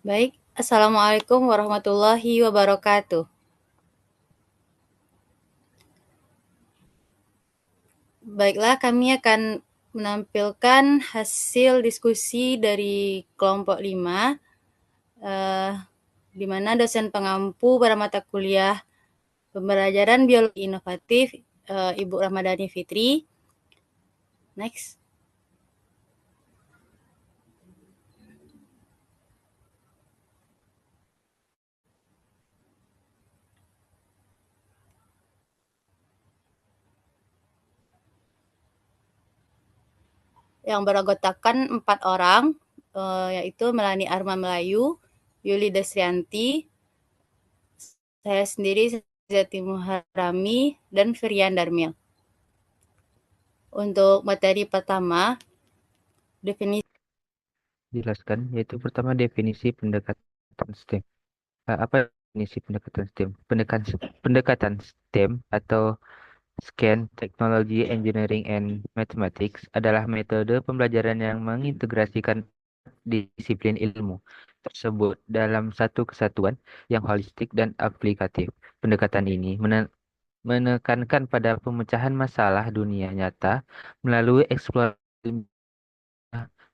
Baik, Assalamualaikum warahmatullahi wabarakatuh. Baiklah, kami akan menampilkan hasil diskusi dari kelompok 5, eh, di mana dosen pengampu pada mata kuliah pembelajaran biologi inovatif, Ibu Ramadhani Fitri. Next. Yang beranggotakan 4 orang, yaitu Melani Arma Melayu, Yuli Desrianti, saya sendiri Zati Muharami, dan Firian Darmil. Untuk materi pertama, definisi Jelaskan, yaitu pertama definisi pendekatan STEM. Apa definisi pendekatan STEM? Pendekatan STEM atau SCAN, Technology, Engineering, and Mathematics adalah metode pembelajaran yang mengintegrasikan disiplin ilmu tersebut dalam satu kesatuan yang holistik dan aplikatif. Pendekatan ini menekankan pada pemecahan masalah dunia nyata melalui eksplorasi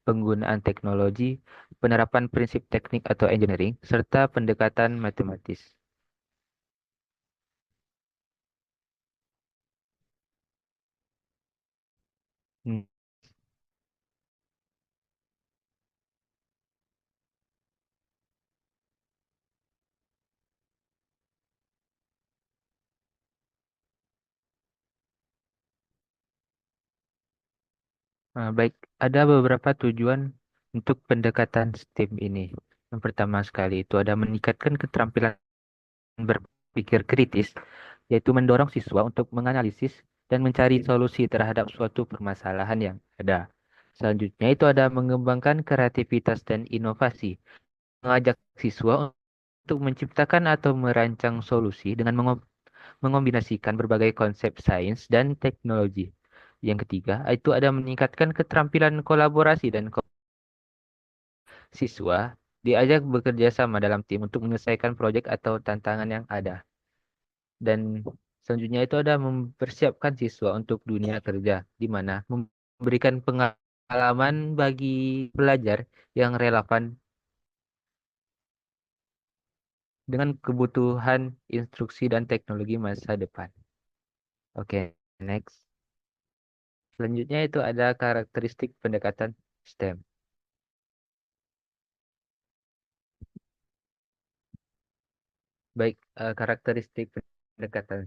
penggunaan teknologi, penerapan prinsip teknik atau engineering, serta pendekatan matematis. Hmm, Baik, ada beberapa tujuan untuk pendekatan STEM ini. Yang pertama sekali itu ada meningkatkan keterampilan berpikir kritis, yaitu mendorong siswa untuk menganalisis dan mencari solusi terhadap suatu permasalahan yang ada. Selanjutnya itu ada mengembangkan kreativitas dan inovasi, mengajak siswa untuk menciptakan atau merancang solusi dengan mengombinasikan berbagai konsep sains dan teknologi. Yang ketiga, itu ada meningkatkan keterampilan kolaborasi dan siswa diajak bekerja sama dalam tim untuk menyelesaikan proyek atau tantangan yang ada. Dan selanjutnya itu ada mempersiapkan siswa untuk dunia kerja, di mana memberikan pengalaman bagi pelajar yang relevan dengan kebutuhan instruksi dan teknologi masa depan. Oke, next. Selanjutnya itu ada karakteristik pendekatan STEM. Baik, karakteristik pendekatan.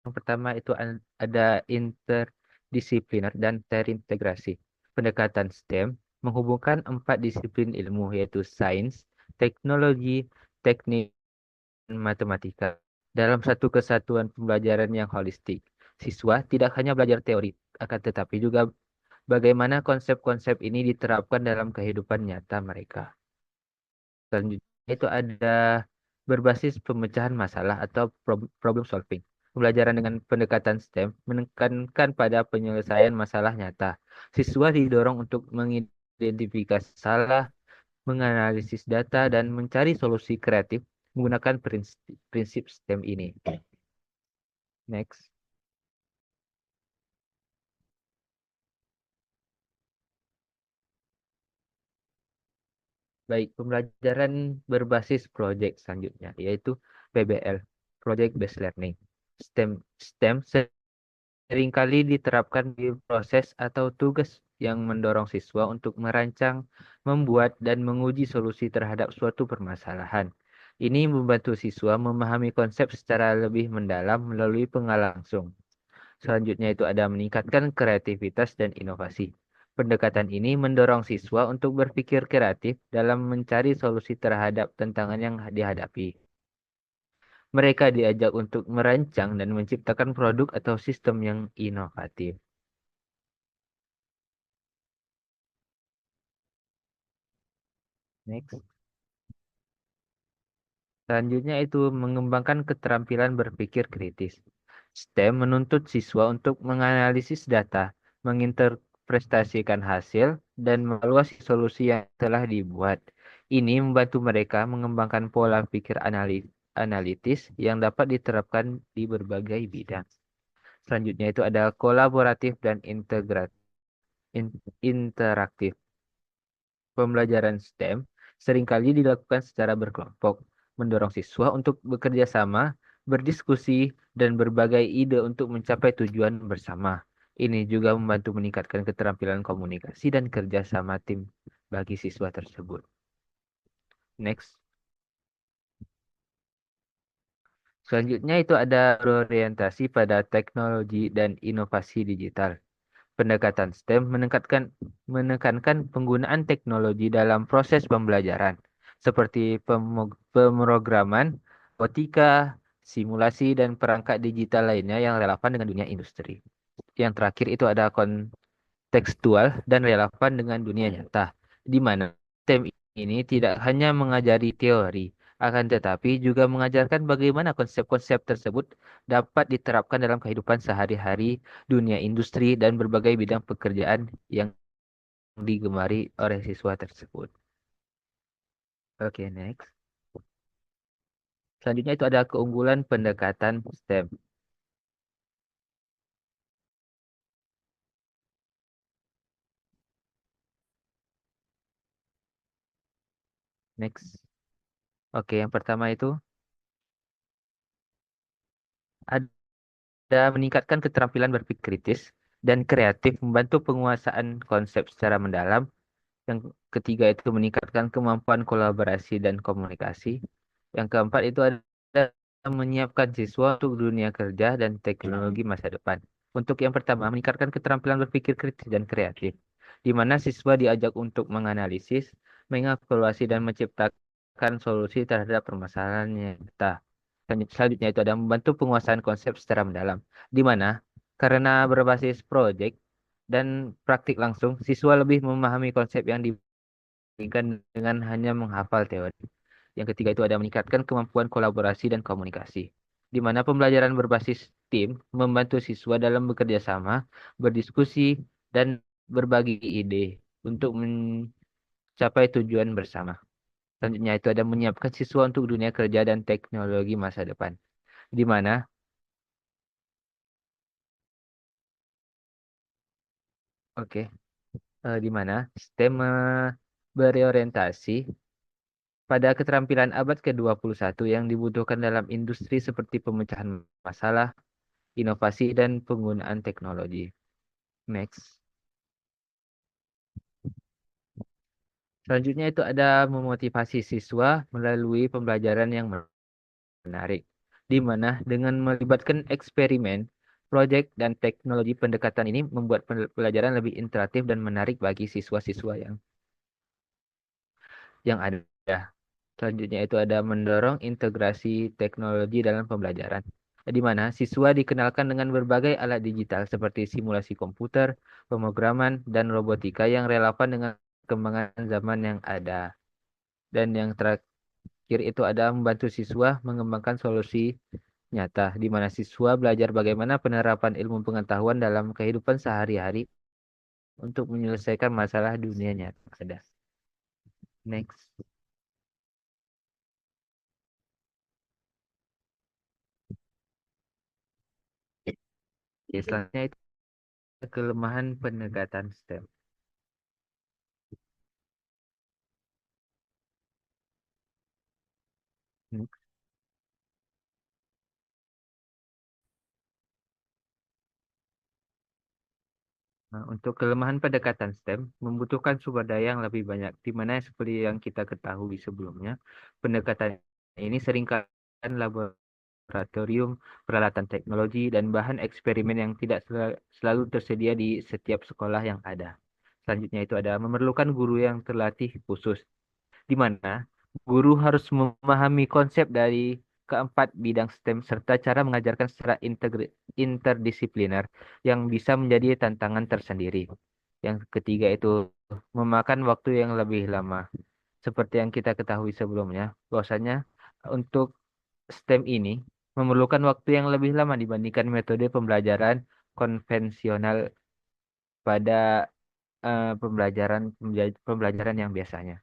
Yang pertama itu ada interdisipliner dan terintegrasi. Pendekatan STEM menghubungkan 4 disiplin ilmu yaitu sains, teknologi, teknik, dan matematika dalam satu kesatuan pembelajaran yang holistik. Siswa tidak hanya belajar teori, akan tetapi juga bagaimana konsep-konsep ini diterapkan dalam kehidupan nyata mereka. Selanjutnya itu ada berbasis pemecahan masalah atau problem solving. Pembelajaran dengan pendekatan STEM menekankan pada penyelesaian masalah nyata. Siswa didorong untuk mengidentifikasi salah, menganalisis data, dan mencari solusi kreatif menggunakan prinsip STEM ini. Next. Baik, pembelajaran berbasis proyek selanjutnya, yaitu PBL, Project Based Learning. STEM seringkali diterapkan di proses atau tugas yang mendorong siswa untuk merancang, membuat, dan menguji solusi terhadap suatu permasalahan. Ini membantu siswa memahami konsep secara lebih mendalam melalui pengalaman langsung. Selanjutnya itu ada meningkatkan kreativitas dan inovasi. Pendekatan ini mendorong siswa untuk berpikir kreatif dalam mencari solusi terhadap tantangan yang dihadapi. Mereka diajak untuk merancang dan menciptakan produk atau sistem yang inovatif. Next. Selanjutnya itu mengembangkan keterampilan berpikir kritis. STEM menuntut siswa untuk menganalisis data, menginterpretasikan hasil, dan mengevaluasi solusi yang telah dibuat. Ini membantu mereka mengembangkan pola pikir analitis yang dapat diterapkan di berbagai bidang. Selanjutnya itu ada kolaboratif dan interaktif. Pembelajaran STEM seringkali dilakukan secara berkelompok, mendorong siswa untuk bekerja sama, berdiskusi, dan berbagai ide untuk mencapai tujuan bersama. Ini juga membantu meningkatkan keterampilan komunikasi dan kerja sama tim bagi siswa tersebut. Next. Selanjutnya itu ada berorientasi pada teknologi dan inovasi digital. Pendekatan STEM menekankan penggunaan teknologi dalam proses pembelajaran, seperti pemrograman, robotika, simulasi, dan perangkat digital lainnya yang relevan dengan dunia industri. Yang terakhir itu ada tekstual dan relevan dengan dunia nyata, di mana STEM ini tidak hanya mengajari teori, akan tetapi juga mengajarkan bagaimana konsep-konsep tersebut dapat diterapkan dalam kehidupan sehari-hari, dunia industri, dan berbagai bidang pekerjaan yang digemari oleh siswa tersebut. Oke, next. Selanjutnya itu ada keunggulan pendekatan STEM. Next. Oke, yang pertama itu ada meningkatkan keterampilan berpikir kritis dan kreatif, membantu penguasaan konsep secara mendalam. Yang ketiga itu meningkatkan kemampuan kolaborasi dan komunikasi. Yang keempat itu ada menyiapkan siswa untuk dunia kerja dan teknologi masa depan. Untuk yang pertama, meningkatkan keterampilan berpikir kritis dan kreatif, di mana siswa diajak untuk menganalisis, mengevaluasi, dan menciptakan solusi terhadap permasalahan yang nyata. Selanjutnya itu ada membantu penguasaan konsep secara mendalam, di mana karena berbasis proyek dan praktik langsung, siswa lebih memahami konsep yang dibandingkan dengan hanya menghafal teori. Yang ketiga itu ada meningkatkan kemampuan kolaborasi dan komunikasi, di mana pembelajaran berbasis tim membantu siswa dalam bekerja sama, berdiskusi, dan berbagi ide untuk mencapai tujuan bersama. Selanjutnya itu ada menyiapkan siswa untuk dunia kerja dan teknologi masa depan, di mana oke, di mana STEM berorientasi pada keterampilan abad ke-21 yang dibutuhkan dalam industri seperti pemecahan masalah, inovasi, dan penggunaan teknologi. Next. Selanjutnya itu ada memotivasi siswa melalui pembelajaran yang menarik, di mana dengan melibatkan eksperimen, proyek, dan teknologi pendekatan ini membuat pelajaran lebih interaktif dan menarik bagi siswa-siswa yang ada. Selanjutnya itu ada mendorong integrasi teknologi dalam pembelajaran, di mana siswa dikenalkan dengan berbagai alat digital seperti simulasi komputer, pemrograman, dan robotika yang relevan dengan perkembangan zaman yang ada. Dan yang terakhir itu ada membantu siswa mengembangkan solusi nyata, di mana siswa belajar bagaimana penerapan ilmu pengetahuan dalam kehidupan sehari-hari untuk menyelesaikan masalah dunia nyata ada. Next. Ya, selanjutnya itu kelemahan pendekatan STEM. Nah, untuk kelemahan pendekatan STEM membutuhkan sumber daya yang lebih banyak, di mana seperti yang kita ketahui sebelumnya, pendekatan ini seringkali laboratorium, peralatan teknologi, dan bahan eksperimen yang tidak selalu tersedia di setiap sekolah yang ada. Selanjutnya itu ada memerlukan guru yang terlatih khusus, di mana guru harus memahami konsep dari keempat bidang STEM serta cara mengajarkan secara interdisipliner yang bisa menjadi tantangan tersendiri. Yang ketiga itu memakan waktu yang lebih lama. Seperti yang kita ketahui sebelumnya, bahwasanya untuk STEM ini memerlukan waktu yang lebih lama dibandingkan metode pembelajaran konvensional pada pembelajaran yang biasanya.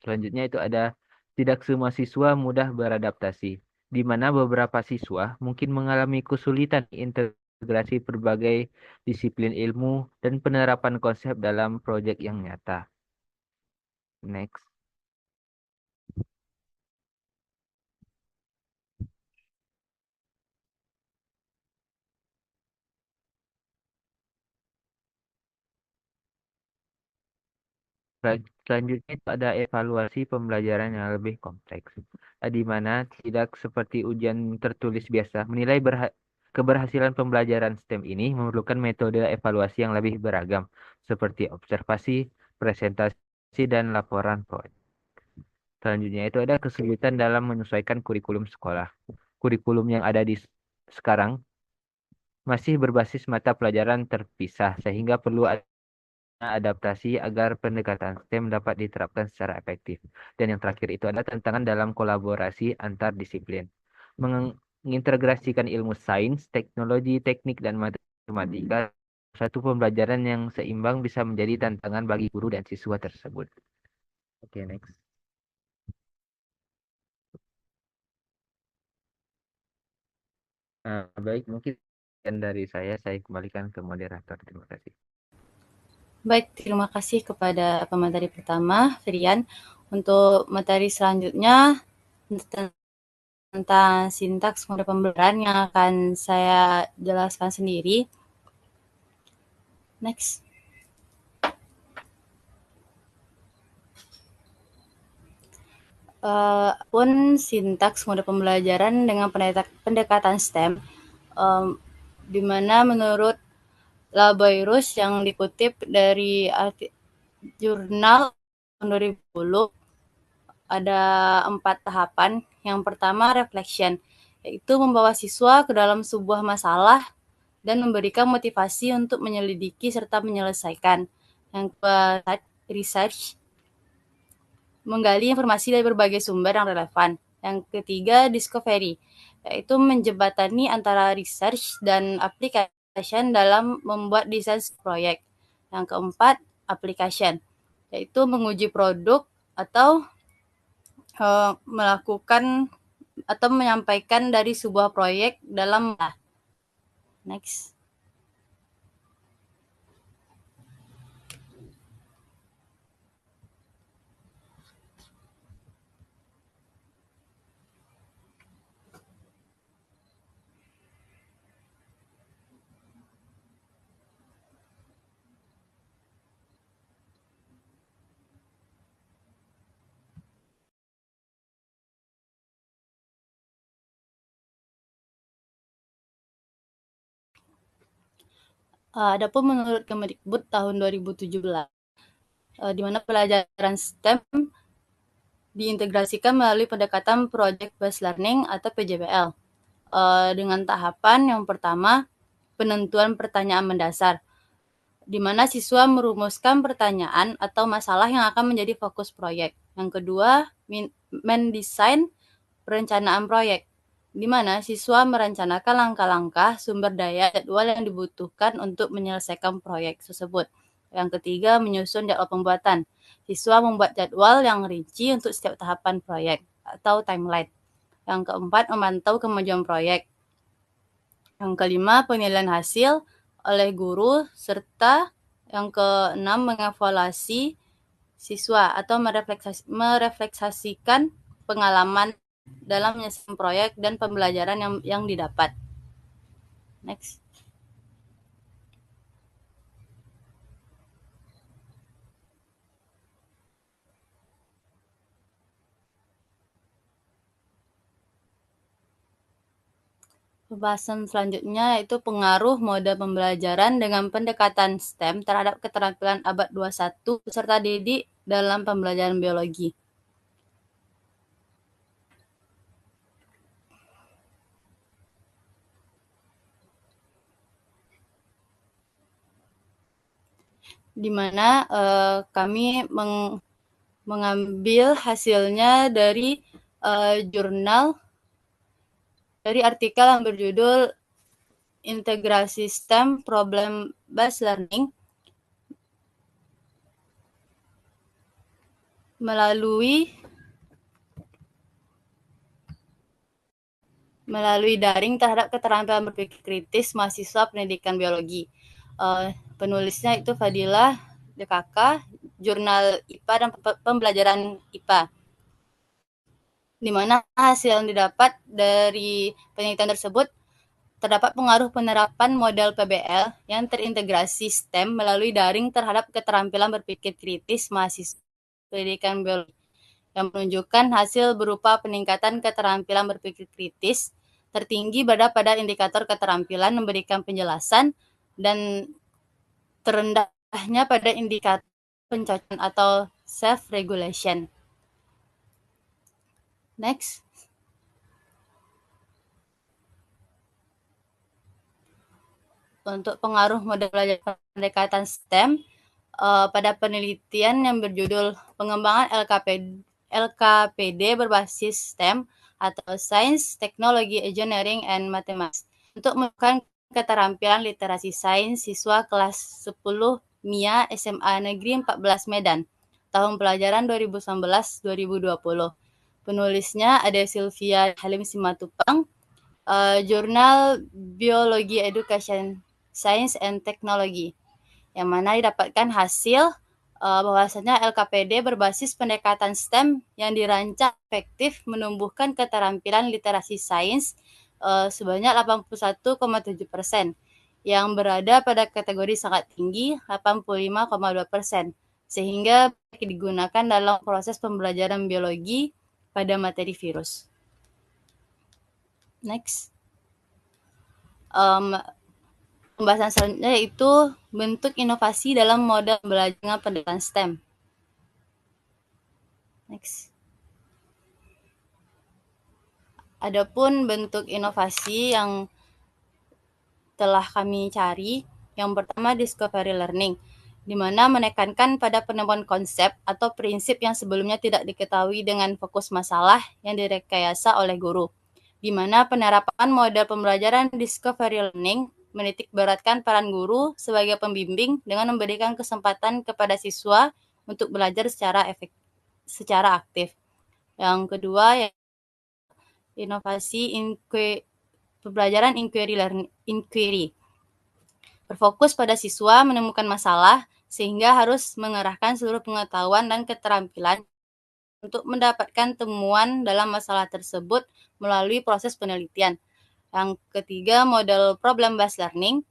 Selanjutnya itu ada tidak semua siswa mudah beradaptasi, di mana beberapa siswa mungkin mengalami kesulitan integrasi berbagai disiplin ilmu dan penerapan konsep dalam proyek yang nyata. Next. Selanjutnya itu ada evaluasi pembelajaran yang lebih kompleks, di mana tidak seperti ujian tertulis biasa, menilai keberhasilan pembelajaran STEM ini memerlukan metode evaluasi yang lebih beragam, seperti observasi, presentasi, dan laporan proyek. Selanjutnya itu ada kesulitan dalam menyesuaikan kurikulum sekolah. Kurikulum yang ada di sekarang masih berbasis mata pelajaran terpisah, sehingga perlu adaptasi agar pendekatan STEM dapat diterapkan secara efektif. Dan yang terakhir itu ada tantangan dalam kolaborasi antar disiplin. Mengintegrasikan ilmu sains, teknologi, teknik, dan matematika, satu pembelajaran yang seimbang bisa menjadi tantangan bagi guru dan siswa tersebut. Oke, next. Baik, mungkin dari saya kembalikan ke moderator. Terima kasih. Baik, terima kasih kepada pemateri pertama, Firian. Untuk materi selanjutnya tentang sintaks model pembelajaran yang akan saya jelaskan sendiri. Next. Pun sintaks model pembelajaran dengan pendekatan STEM, di mana menurut Laboirus yang dikutip dari jurnal tahun 2010, ada 4 tahapan. Yang pertama reflection, yaitu membawa siswa ke dalam sebuah masalah dan memberikan motivasi untuk menyelidiki serta menyelesaikan. Yang kedua research, menggali informasi dari berbagai sumber yang relevan. Yang ketiga discovery, yaitu menjembatani antara research dan application dalam membuat desain proyek. Yang keempat application, yaitu menguji produk atau melakukan atau menyampaikan dari sebuah proyek dalam next. Adapun menurut Kemendikbud tahun 2017, di mana pelajaran STEM diintegrasikan melalui pendekatan Project Based Learning atau PJBL, dengan tahapan yang pertama penentuan pertanyaan mendasar, di mana siswa merumuskan pertanyaan atau masalah yang akan menjadi fokus proyek. Yang kedua, mendesain perencanaan proyek, di mana siswa merencanakan langkah-langkah, sumber daya, jadwal yang dibutuhkan untuk menyelesaikan proyek tersebut. Yang ketiga, menyusun jadwal pembuatan. Siswa membuat jadwal yang rinci untuk setiap tahapan proyek atau timeline. Yang keempat, memantau kemajuan proyek. Yang kelima, penilaian hasil oleh guru, serta yang keenam, mengevaluasi siswa atau merefleksasikan pengalaman dalam menyelesaikan proyek dan pembelajaran yang didapat. Next. Pembahasan selanjutnya yaitu pengaruh mode pembelajaran dengan pendekatan STEM terhadap keterampilan abad 21 peserta didik dalam pembelajaran biologi. Di mana kami mengambil hasilnya dari jurnal, dari artikel yang berjudul Integrasi STEM Problem Based Learning melalui daring terhadap keterampilan berpikir kritis mahasiswa pendidikan biologi. Penulisnya itu Fadilah DKK, Jurnal IPA dan Pembelajaran IPA. Di mana hasil yang didapat dari penelitian tersebut terdapat pengaruh penerapan model PBL yang terintegrasi STEM melalui daring terhadap keterampilan berpikir kritis mahasiswa pendidikan biologi yang menunjukkan hasil berupa peningkatan keterampilan berpikir kritis tertinggi pada indikator keterampilan memberikan penjelasan dan terendahnya pada indikator pencocokan atau self-regulation. Next. Untuk pengaruh model belajar pendekatan STEM pada penelitian yang berjudul pengembangan LKPD berbasis STEM atau Science, Technology, Engineering, and Mathematics untuk menunjukkan keterampilan literasi sains siswa kelas 10 MIA SMA Negeri 14 Medan tahun pelajaran 2019-2020. Penulisnya ada Sylvia Halim Simatupang, Jurnal Biologi Education Science and Technology, yang mana didapatkan hasil bahwasanya LKPD berbasis pendekatan STEM yang dirancang efektif menumbuhkan keterampilan literasi sains sebanyak 81,7%, yang berada pada kategori sangat tinggi 85,2%, sehingga digunakan dalam proses pembelajaran biologi pada materi virus. Next. Pembahasan selanjutnya yaitu bentuk inovasi dalam model belajar pendekatan STEM. Next. Adapun bentuk inovasi yang telah kami cari, yang pertama discovery learning, di mana menekankan pada penemuan konsep atau prinsip yang sebelumnya tidak diketahui dengan fokus masalah yang direkayasa oleh guru, di mana penerapan model pembelajaran discovery learning menitik beratkan peran guru sebagai pembimbing dengan memberikan kesempatan kepada siswa untuk belajar secara aktif. Yang kedua, inovasi pembelajaran inquiry. Berfokus pada siswa menemukan masalah sehingga harus mengerahkan seluruh pengetahuan dan keterampilan untuk mendapatkan temuan dalam masalah tersebut melalui proses penelitian. Yang ketiga, model problem-based learning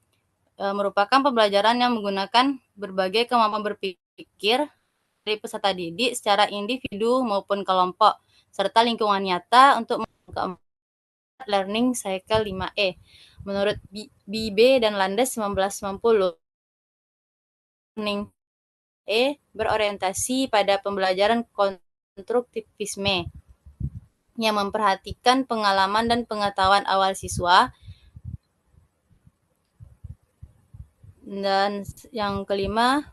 merupakan pembelajaran yang menggunakan berbagai kemampuan berpikir dari peserta didik secara individu maupun kelompok, serta lingkungan nyata untuk learning cycle 5E. Menurut Bibe dan Landes 1990, learning berorientasi pada pembelajaran konstruktivisme yang memperhatikan pengalaman dan pengetahuan awal siswa. Dan yang kelima,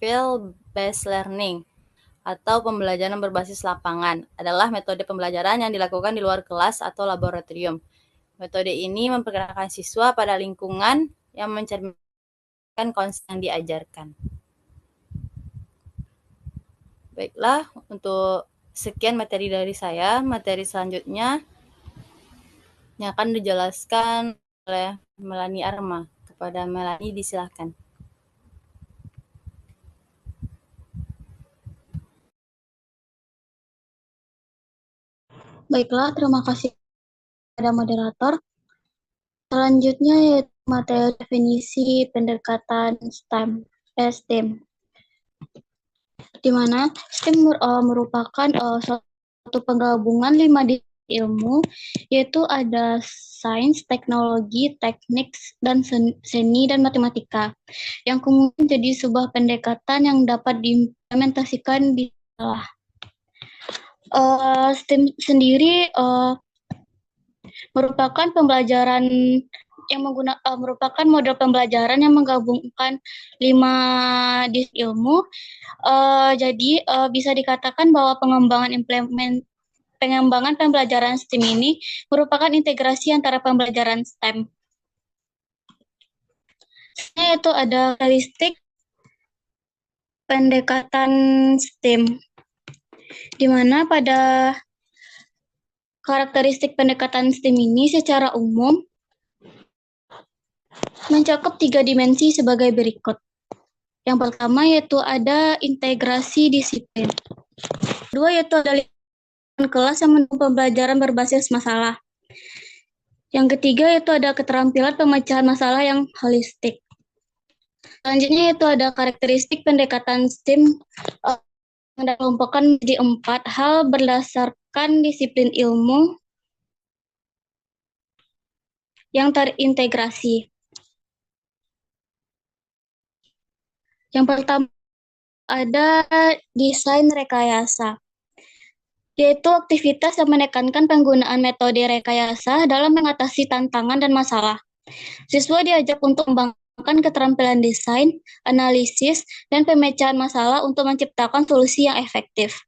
field-based learning atau pembelajaran berbasis lapangan adalah metode pembelajaran yang dilakukan di luar kelas atau laboratorium. Metode ini memperkenalkan siswa pada lingkungan yang mencerminkan konsep yang diajarkan. Baiklah, untuk sekian materi dari saya. Materi selanjutnya yang akan dijelaskan oleh Melanie Arma. Kepada Melanie, disilakan. Baiklah, terima kasih kepada moderator. Selanjutnya yaitu materi definisi pendekatan STEM, di mana STEM merupakan suatu penggabungan 5 ilmu, yaitu ada sains, teknologi, teknik, dan seni dan matematika, yang kemudian jadi sebuah pendekatan yang dapat diimplementasikan di sekolah. STEM sendiri merupakan pembelajaran yang merupakan model pembelajaran yang menggabungkan 5 ilmu. Jadi bisa dikatakan bahwa pengembangan pembelajaran STEM ini merupakan integrasi antara pembelajaran STEM. Yaitu ada karakteristik pendekatan STEM, di mana pada karakteristik pendekatan STEM ini secara umum mencakup 3 dimensi sebagai berikut. Yang pertama yaitu ada integrasi disiplin. Kedua yaitu ada lingkungan kelas yang mendukung pembelajaran berbasis masalah. Yang ketiga yaitu ada keterampilan pemecahan masalah yang holistik. Selanjutnya yaitu ada karakteristik pendekatan STEM yang dikelompokkan menjadi 4 hal berdasarkan disiplin ilmu yang terintegrasi. Yang pertama ada desain rekayasa, yaitu aktivitas yang menekankan penggunaan metode rekayasa dalam mengatasi tantangan dan masalah. Siswa diajak untuk mengembangkan keterampilan desain, analisis, dan pemecahan masalah untuk menciptakan solusi yang efektif.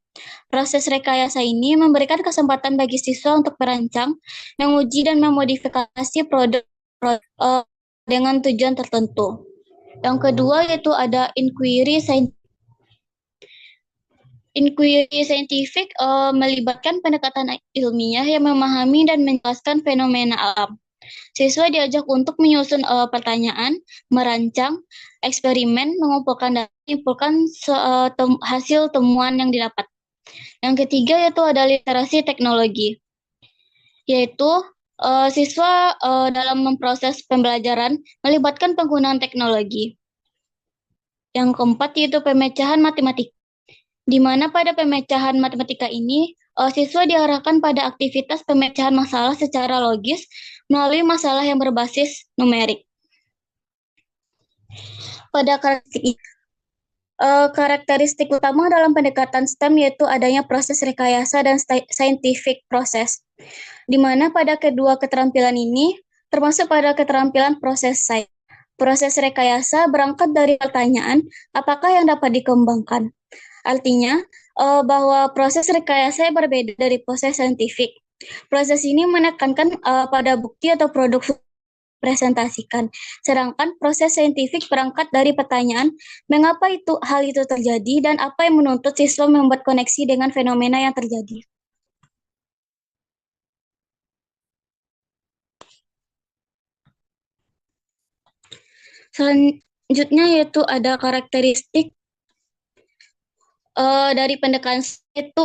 Proses rekayasa ini memberikan kesempatan bagi siswa untuk merancang, menguji, dan memodifikasi produk dengan tujuan tertentu. Yang kedua yaitu ada inquiry scientific melibatkan pendekatan ilmiah yang memahami dan menjelaskan fenomena alam. Siswa diajak untuk menyusun pertanyaan, merancang, eksperimen, mengumpulkan dan menyimpulkan hasil temuan yang didapat. Yang ketiga yaitu ada literasi teknologi, yaitu siswa dalam memproses pembelajaran melibatkan penggunaan teknologi. Yang keempat yaitu pemecahan matematika, di mana pada pemecahan matematika ini siswa diarahkan pada aktivitas pemecahan masalah secara logis melalui masalah yang berbasis numerik. Pada karakteristik utama dalam pendekatan STEM yaitu adanya proses rekayasa dan scientific process, di mana pada kedua keterampilan ini termasuk pada keterampilan proses sains. Proses rekayasa berangkat dari pertanyaan apakah yang dapat dikembangkan. Artinya bahwa proses rekayasa berbeda dari proses saintifik. Proses ini menekankan pada bukti atau produk presentasikan. Sedangkan proses saintifik berangkat dari pertanyaan mengapa hal itu terjadi dan apa yang menuntut siswa membuat koneksi dengan fenomena yang terjadi. Selanjutnya yaitu ada karakteristik dari pendekatan itu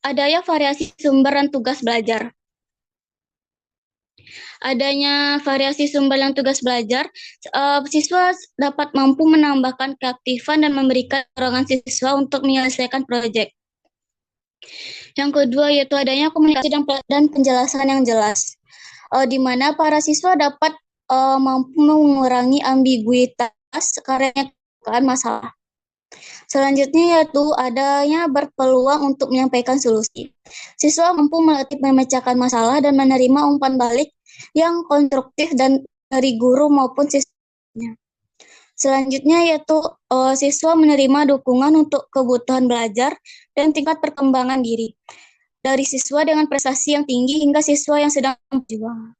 adanya variasi sumber dan tugas belajar. Adanya variasi sumber dan tugas belajar, siswa dapat mampu menambahkan keaktifan dan memberikan dorongan siswa untuk menyelesaikan proyek. Yang kedua yaitu adanya komunikasi dan penjelasan yang jelas, di mana para siswa dapat mampu mengurangi ambiguitas karena masalah. Selanjutnya yaitu adanya berpeluang untuk menyampaikan solusi. Siswa mampu melatih memecahkan masalah dan menerima umpan balik yang konstruktif dan dari guru maupun siswanya. Selanjutnya yaitu siswa menerima dukungan untuk kebutuhan belajar dan tingkat perkembangan diri dari siswa dengan prestasi yang tinggi hingga siswa yang sedang berjuang.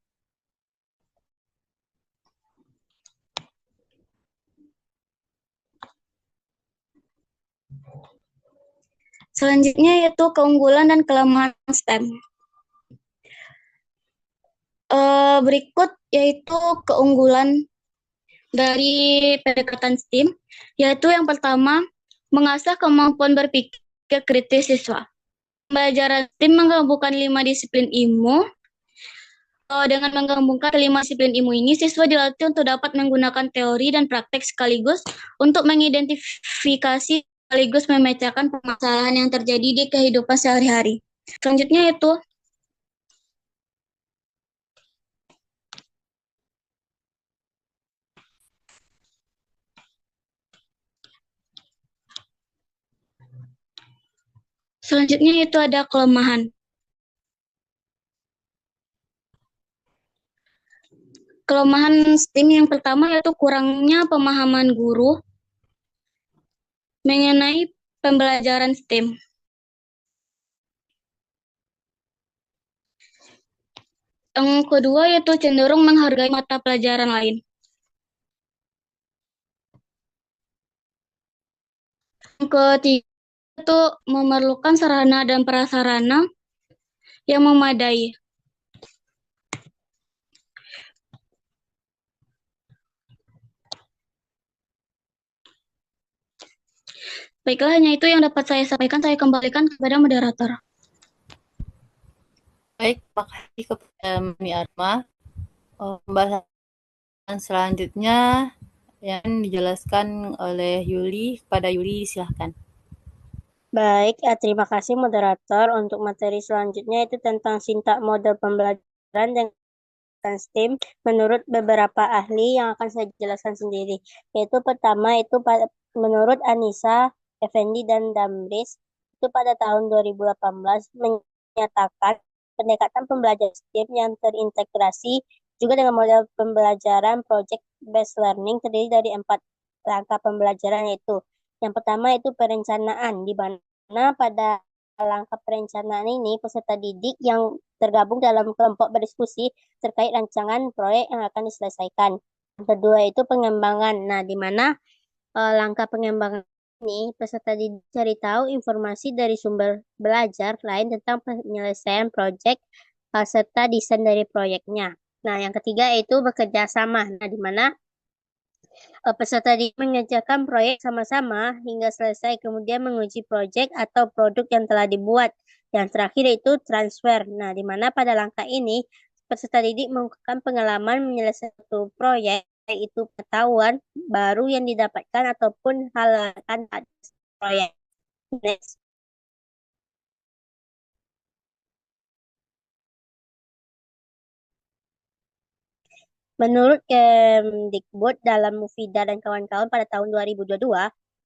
Selanjutnya yaitu keunggulan dan kelemahan STEM. Berikut yaitu keunggulan dari pendekatan STEM, yaitu yang pertama, mengasah kemampuan berpikir kritis siswa. Pembelajaran STEM menggabungkan 5 disiplin ilmu. Dengan menggabungkan kelima disiplin ilmu ini, siswa dilatih untuk dapat menggunakan teori dan praktek sekaligus untuk mengidentifikasi sekaligus memecahkan permasalahan yang terjadi di kehidupan sehari-hari. Selanjutnya yaitu ada kelemahan. Kelemahan STEM yang pertama yaitu kurangnya pemahaman guru mengenai pembelajaran STEM. Yang kedua yaitu cenderung menghargai mata pelajaran lain. ketiga itu memerlukan sarana dan prasarana yang memadai. Baiklah, hanya itu yang dapat saya sampaikan. Saya kembalikan kepada moderator. Baik, terima kasih kepada Mami Arma. Pembahasan selanjutnya yang dijelaskan oleh Yuli. Kepada Yuli, silahkan. Baik, terima kasih moderator. Untuk materi selanjutnya itu tentang sintak model pembelajaran dengan STEM menurut beberapa ahli yang akan saya jelaskan sendiri. Yaitu pertama itu menurut Anissa, Effendi, dan Damris itu pada tahun 2018 menyatakan pendekatan pembelajaran STEM yang terintegrasi juga dengan model pembelajaran project based learning terdiri dari 4 langkah pembelajaran, yaitu yang pertama itu perencanaan, di mana pada langkah perencanaan ini peserta didik yang tergabung dalam kelompok berdiskusi terkait rancangan proyek yang akan diselesaikan. Yang kedua itu pengembangan. Nah, di mana langkah pengembangan ini peserta didik cari tahu informasi dari sumber belajar lain tentang penyelesaian proyek serta desain dari proyeknya. Nah, yang ketiga itu bekerja sama. Nah, di mana peserta didik mengerjakan proyek sama-sama hingga selesai, kemudian menguji proyek atau produk yang telah dibuat. Yang terakhir itu transfer. Nah, di mana pada langkah ini peserta didik melakukan pengalaman menyelesaikan satu proyek, yaitu pengetahuan baru yang didapatkan ataupun hal akan proyek. Next. Menurut Kemdikbud dalam Mufida dan kawan-kawan pada tahun 2022,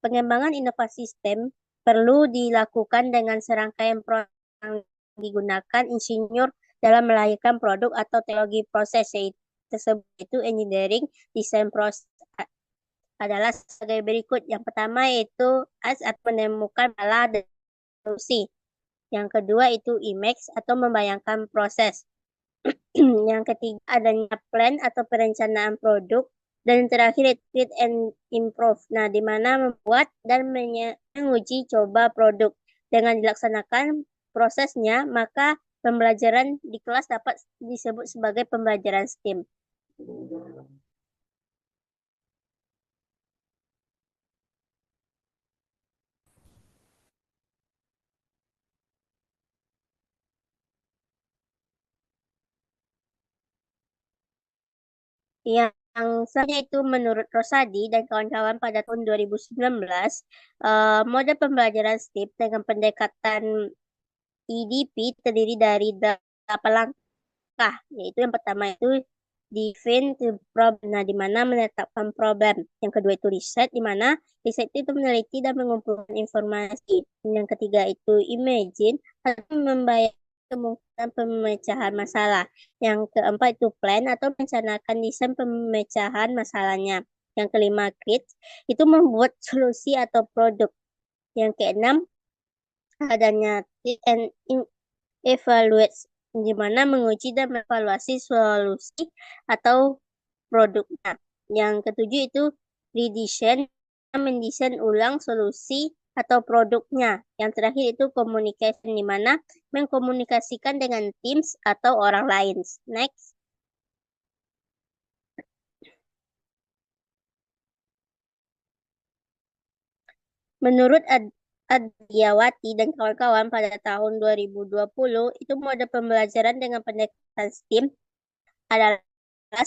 pengembangan inovasi STEM perlu dilakukan dengan serangkaian proses yang digunakan insinyur dalam melahirkan produk atau teknologi proses, tersebut itu engineering design proses adalah sebagai berikut. Yang pertama yaitu atau menemukan masalah dan solusi. Yang kedua itu image atau membayangkan proses. Yang ketiga adanya plan atau perencanaan produk, dan yang terakhir create and improve. Nah, di mana membuat dan menguji coba produk. Dengan dilaksanakan prosesnya, maka pembelajaran di kelas dapat disebut sebagai pembelajaran STEM. Yang selanjutnya itu menurut Rosadi dan kawan-kawan pada tahun 2019, mode pembelajaran STEM dengan pendekatan EDP terdiri dari 8 langkah, yaitu yang pertama itu define the problem, nah, di mana menetapkan problem. Yang kedua itu riset, di mana riset itu meneliti dan mengumpulkan informasi. Yang ketiga itu imagine, atau membayangkan kemungkinan pemecahan masalah. Yang keempat itu plan atau merencanakan desain pemecahan masalahnya. Yang kelima create, itu membuat solusi atau produk. Yang keenam adanya and evaluate, di mana menguji dan mengevaluasi solusi atau produknya. Yang ketujuh itu redesign, mendesain ulang solusi atau produknya. Yang terakhir itu communication, di mana mengkomunikasikan dengan teams atau orang lain. Next. Menurut Adiawati dan kawan-kawan pada tahun 2020, itu mode pembelajaran dengan pendekatan STEAM adalah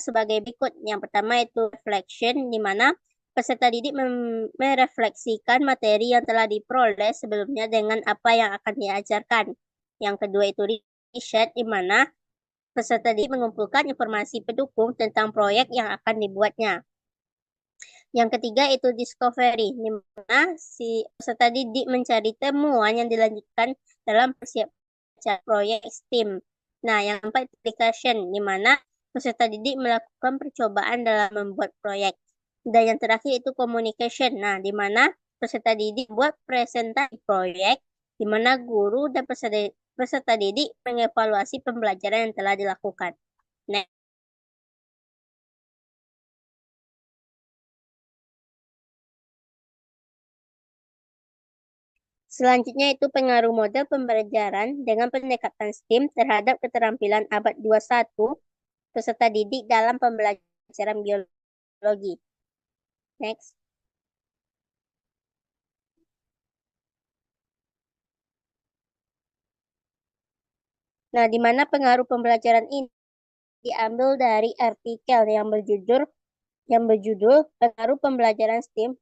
sebagai berikut. Yang pertama itu reflection, di mana peserta didik merefleksikan materi yang telah diperoleh sebelumnya dengan apa yang akan diajarkan. Yang kedua itu research, di mana peserta didik mengumpulkan informasi pendukung tentang proyek yang akan dibuatnya. Yang ketiga itu discovery, di mana si peserta didik mencari temuan yang dilanjutkan dalam persiapan proyek STEAM. Nah, yang keempat application, di mana peserta didik melakukan percobaan dalam membuat proyek. Dan yang terakhir itu communication. Nah, di mana peserta didik buat presentasi proyek, di mana guru dan peserta didik mengevaluasi pembelajaran yang telah dilakukan. Next. Selanjutnya itu pengaruh model pembelajaran dengan pendekatan STEAM terhadap keterampilan abad 21 peserta didik dalam pembelajaran biologi. Next. Nah, di mana pengaruh pembelajaran ini diambil dari artikel yang berjudul pengaruh pembelajaran STEAM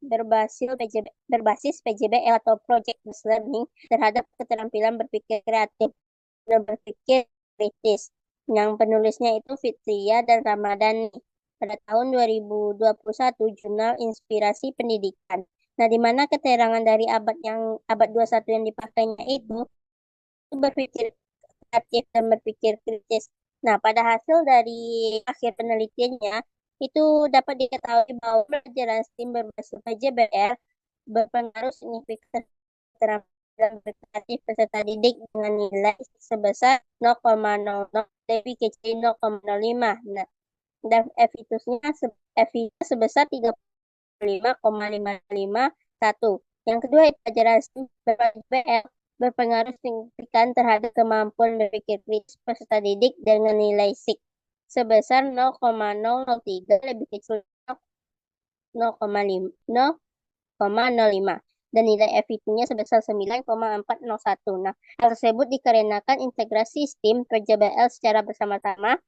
berbasis PJBL atau Project Based Learning terhadap keterampilan berpikir kreatif dan berpikir kritis. Yang penulisnya itu Fitria dan Ramadhani pada tahun 2021 jurnal Inspirasi Pendidikan. Nah, di mana keterangan dari abad 21 yang dipakainya itu berpikir kreatif dan berpikir kritis. Nah, pada hasil dari akhir penelitiannya, itu dapat diketahui bahwa pelajaran STEAM berbasis PJBR berpengaruh signifikan keterampilan berkreatif peserta didik dengan nilai sebesar 0,00 lebih kecil 0,05. Nah, dan F itu sebesar 35,551. Yang kedua, pelajaran STEAM PJBR berpengaruh signifikan terhadap kemampuan berpikir kritis peserta didik dengan nilai SIK sebesar 0,003 lebih kecil 0,05 dan nilai FIT-nya sebesar 9,401. Nah, hal tersebut dikarenakan integrasi STEAM PJBL secara bersama-sama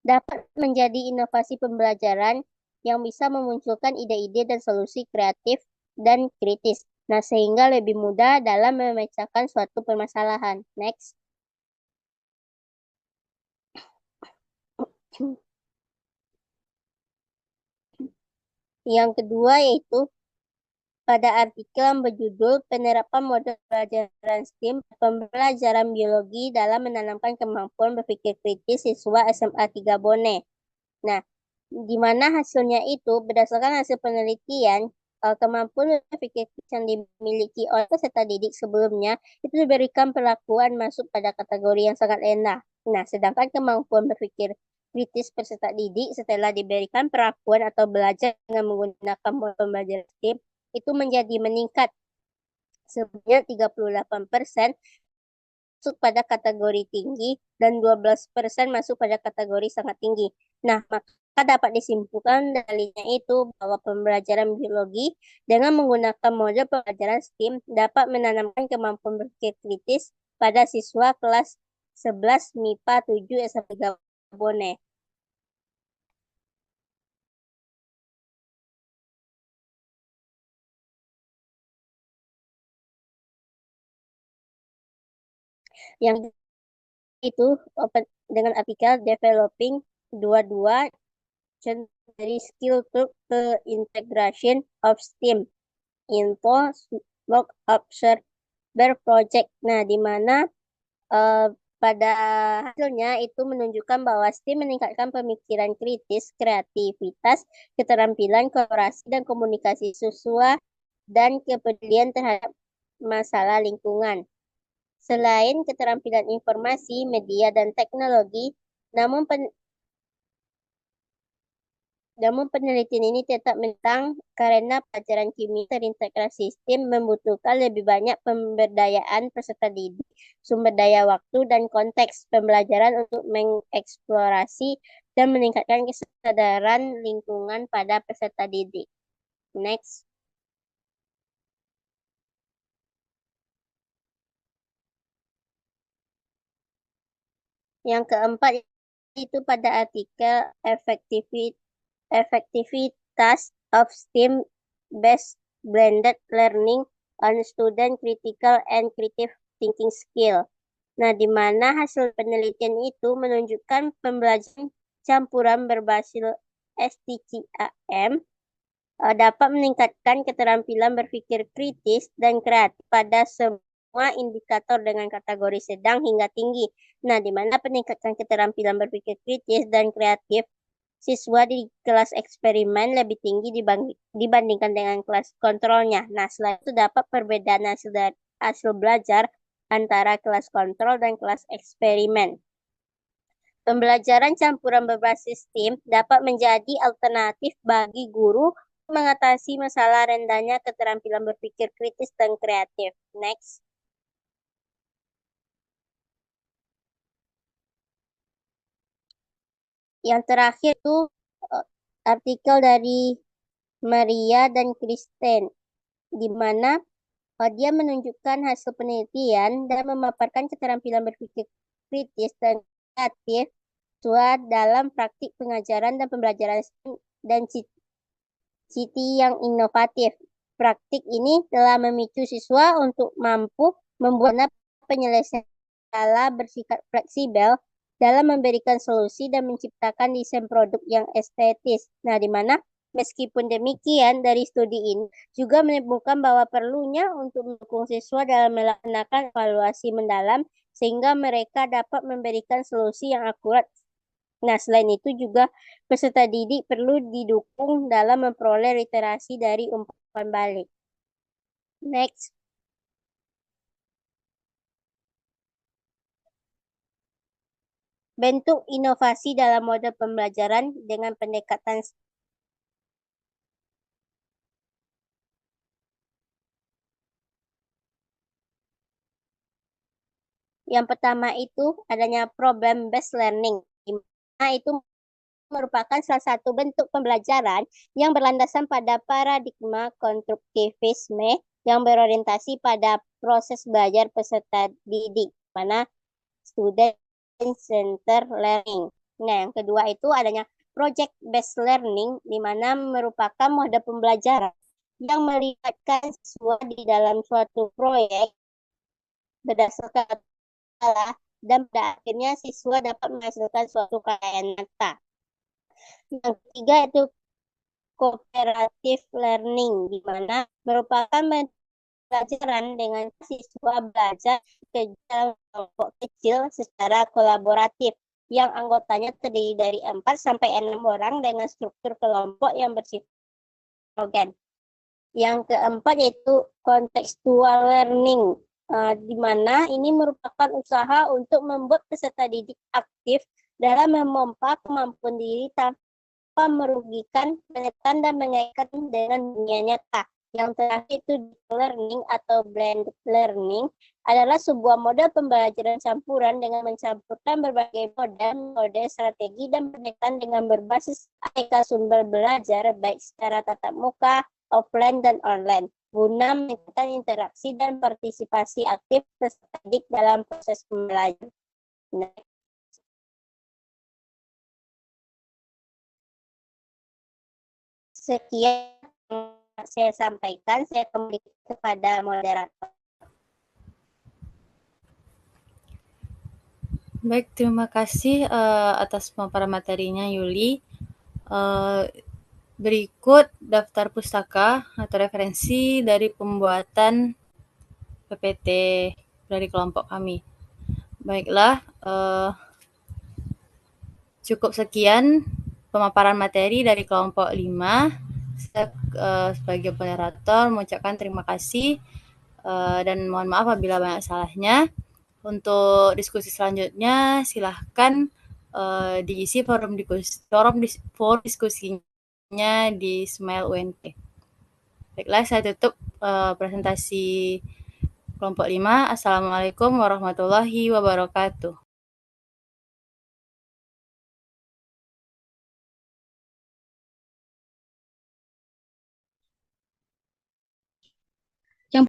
dapat menjadi inovasi pembelajaran yang bisa memunculkan ide-ide dan solusi kreatif dan kritis. Nah, sehingga lebih mudah dalam memecahkan suatu permasalahan. Next. Yang kedua yaitu pada artikel yang berjudul Penerapan Model Pelajaran STEAM Pembelajaran Biologi dalam Menanamkan Kemampuan Berpikir Kritis Siswa SMA 3 Bone. Nah, di mana hasilnya itu berdasarkan hasil penelitian kemampuan berpikir kritis yang dimiliki oleh peserta didik sebelumnya itu diberikan perlakuan masuk pada kategori yang sangat rendah. Nah, sedangkan kemampuan berpikir kritis peserta didik setelah diberikan perlakuan atau belajar dengan menggunakan model pembelajaran STEAM itu menjadi meningkat sebanyak 38% masuk pada kategori tinggi dan 12% masuk pada kategori sangat tinggi. Nah, maka dapat disimpulkan dalilnya itu bahwa pembelajaran biologi dengan menggunakan model pembelajaran STEAM dapat menanamkan kemampuan berpikir kritis pada siswa kelas 11 MIPA 7 SMA 3 Bone. Yang itu dengan artikel Developing 22 dari Skill to the Integration of STEAM Info Log Observer Project. Nah, di mana pada hasilnya itu menunjukkan bahwa STEAM meningkatkan pemikiran kritis, kreativitas, keterampilan kolaborasi dan komunikasi siswa, dan kepedulian terhadap masalah lingkungan. Selain keterampilan informasi, media, dan teknologi, namun penelitian ini tetap menentang karena pelajaran kimia terintegrasi STEAM membutuhkan lebih banyak pemberdayaan peserta didik, sumber daya waktu, dan konteks pembelajaran untuk mengeksplorasi dan meningkatkan kesadaran lingkungan pada peserta didik. Next. Yang keempat itu pada artikel effectivitas of STEAM-based blended learning on student critical and creative thinking skill. Nah, di mana hasil penelitian itu menunjukkan pembelajaran campuran berbasis STCAM dapat meningkatkan keterampilan berpikir kritis dan kreatif pada semua indikator dengan kategori sedang hingga tinggi. Nah, di mana peningkatan keterampilan berpikir kritis dan kreatif siswa di kelas eksperimen lebih tinggi dibandingkan dengan kelas kontrolnya. Nah, selain itu dapat perbedaan hasil belajar antara kelas kontrol dan kelas eksperimen. Pembelajaran campuran berbasis STEAM dapat menjadi alternatif bagi guru mengatasi masalah rendahnya keterampilan berpikir kritis dan kreatif. Next. Yang terakhir itu artikel dari Maria dan Kristen, di mana dia menunjukkan hasil penelitian dan memaparkan keterampilan berpikir kritis dan kreatif dalam praktik pengajaran dan pembelajaran dan citi yang inovatif. Praktik ini telah memicu siswa untuk mampu membuat penyelesaian skala bersifat fleksibel dalam memberikan solusi dan menciptakan desain produk yang estetis. Nah, di mana meskipun demikian, dari studi ini juga menemukan bahwa perlunya untuk mendukung siswa dalam melaksanakan evaluasi mendalam sehingga mereka dapat memberikan solusi yang akurat. Nah, selain itu juga peserta didik perlu didukung dalam memperoleh literasi dari umpan balik. Next. Bentuk inovasi dalam model pembelajaran dengan pendekatan yang pertama itu adanya problem based learning. Nah, itu merupakan salah satu bentuk pembelajaran yang berlandasan pada paradigma konstruktivisme yang berorientasi pada proses belajar peserta didik, mana student center learning. Nah, yang kedua itu adanya project based learning, di mana merupakan mode pembelajaran yang melibatkan siswa di dalam suatu proyek berdasarkan dan pada akhirnya siswa dapat menghasilkan suatu karya nyata. Yang ketiga itu cooperative learning, di mana merupakan pembelajaran dengan siswa belajar ke dalam kelompok kecil secara kolaboratif yang anggotanya terdiri dari 4 sampai 6 orang dengan struktur kelompok yang bersifat homogen. Yang keempat yaitu contextual learning, di mana ini merupakan usaha untuk membuat peserta didik aktif dalam memompa kemampuan diri tanpa merugikan, menekan, dan mengaitkan dengan dunia nyata. Yang terakhir itu deep learning atau blended learning adalah sebuah model pembelajaran campuran dengan mencampurkan berbagai model strategi dan pendekatan dengan berbasis aneka sumber belajar baik secara tatap muka, offline, dan online guna meningkatkan interaksi dan partisipasi aktif peserta didik dalam proses pembelajaran. Sekian saya sampaikan, saya kembali kepada moderator. Baik, terima kasih atas pemaparan materinya Yuli. Berikut daftar pustaka atau referensi dari pembuatan PPT dari kelompok kami. Baiklah, cukup sekian pemaparan materi dari kelompok 5. Saya sebagai moderator mengucapkan terima kasih dan mohon maaf apabila banyak salahnya. Untuk diskusi selanjutnya silahkan diisi forum diskusinya di Smile UNP. Baiklah, saya tutup presentasi kelompok 5. Assalamualaikum warahmatullahi wabarakatuh.